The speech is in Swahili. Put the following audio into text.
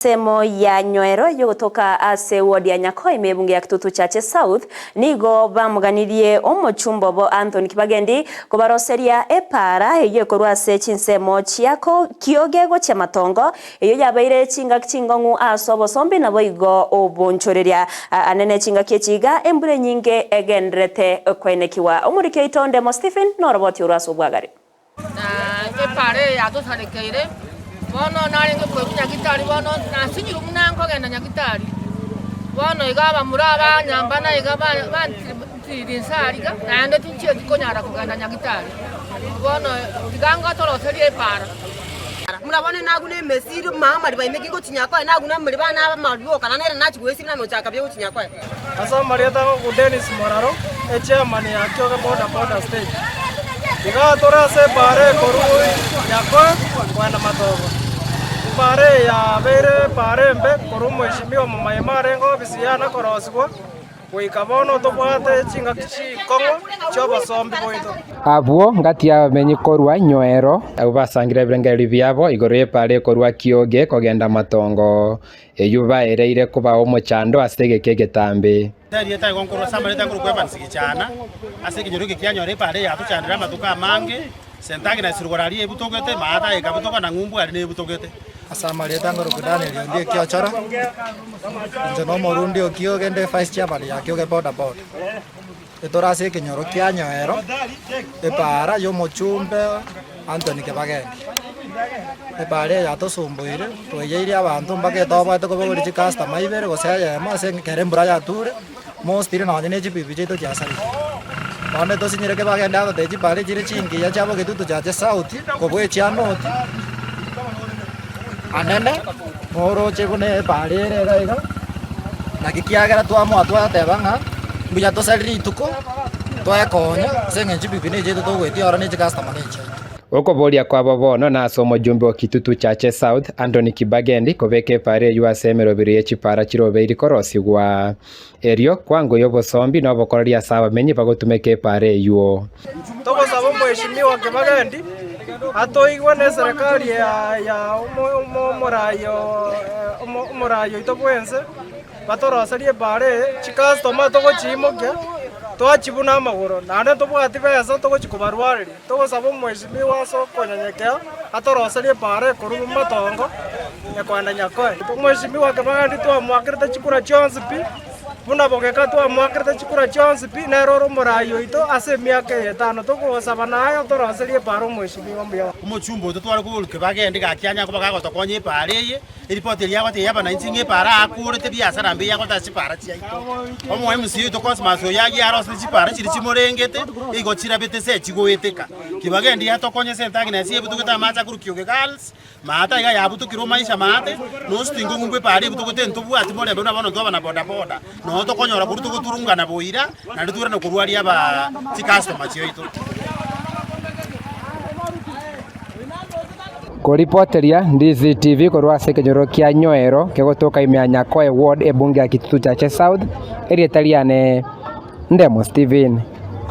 Semo ya Nyoero yogotoka ase ward ya Nyakoi mebunge ya Kitutu Chache South nigo bamuganirie omochumbo bo Anthony Kibagendi kobaroseria epara eye korwa ase chinsemo chiako kiogego cha matongo eyo yabaire chinga chingongu aso bosombi nabo igo obonchoreria anene chinga kechiga embure nyinge egendrete kwenekiwa omurike itonde mo Stephen noroboti uraso bwagari na epare ya to sarekeire bono narenga ko nyagitari bono nasinyi rumunanko genda nyagitari bono igaba muraba nyambana igaba bantidinsariga nande tinchie dikonyara kuganda nyagitari bono iganga toroseri epara murabone nagune mesiri mama riba imeki ko tinyakwa naguna muri bana bamaruo kana nere nachi gwesi na mochaka byo tinyakwa asa marieta ko Dennis Moraro chairman ya kyoga boda stage diga tora se pare koru Nyakoi kwenda matongo pare ya bere pare mbe koru mheshimiwa mama Emarengo bisiana koroswa kuikabono tobwate chinga kongo choba sombi boito abo ngati ya menyi korwa Nyoero abasangira birengeri byabo igore pare korwa kioge kogenda matongo eyuba ereire kuba omochando asege kegetambe Dari eta gonkoro samare tanguru kwepa nsikichana asege nyoruke kyanyore pare ya tuchandira matuka mange sentangi na sirugorari ebutogete maata ekabutoka na ngumbu ari ne ebutogete asamare tanguru kudane ndi kyochora njono morundi okio gende vice chairman ya kyoge boda etora se kenyoro kya Nyoero epara yo mochumbe Anthony Kibagendi epare ya to sumbuire toyeire abantu mbake toba to ko bori customer ibere go saya ma se kerembura ya ture mostire na nyene chipipi chito kyasari bane to sinyere Kibagendi ado teji pare chire chingi ya chabo Kitutu Chache South ko bwe chiano anene moro chegune pare rega na kikiagera twamo atwatebanga buya to saliri tuko twakonya senge chipipi ne chito to gweti ora ne customer ne chito okoboria kwa bobono na somo jumbe wa Kitutu Chache South Anthony Kibagendi kobeke pare yuasemero biri chipara chirobeiri korosigwa erio kwango yobosombi no bokoraria saba menyi bagotumeke pare yuo togo sabo mheshimiwa Kibagendi atoigwa ne serikali ya morayo itobwense batoroserie pare chikastoma togo chimokya twachibuna amagoro nane tobwati besa togochikubarwariri togosaba mheshimiwa so konyenyekea atoroserie pare koru matongo ekwenda Nyakoi mheshimiwa Kibagendi twamwakirite chikura chionsi pi buna bogeka twamwakirite chikura chionsi pi neroro morayo ito ase miaka 5 togosaba nayo toroserie pare mheshimiwa mbia umuchumbo tutwara ku Kibagendi gakyanya kuba gagotokonye pare ye report ya wate yaba na intinge para akurete biasara mbe yako tasipara chiaito omo MC to cosmaso yagi arosi chipara chiri chimorengete igo chirabete se chigoeteka Kibagendi yatokonye sentangi na sie butugeta macha kuru kyoge girls mata iga yabutu kiro maisha mate no stingo ngumbe pare butugete ntubu atimore bana bana toba na boda no tokonyora burutu kuturunga na boira na dutura no kurwari aba chikasto machioito Koripoteria Ndizi TV korwa sekenyoro kya Nyoero kegotoka imya Nyakoi ward ebunge ya Kitutu Chache South eri etaliane Ndemo Stephen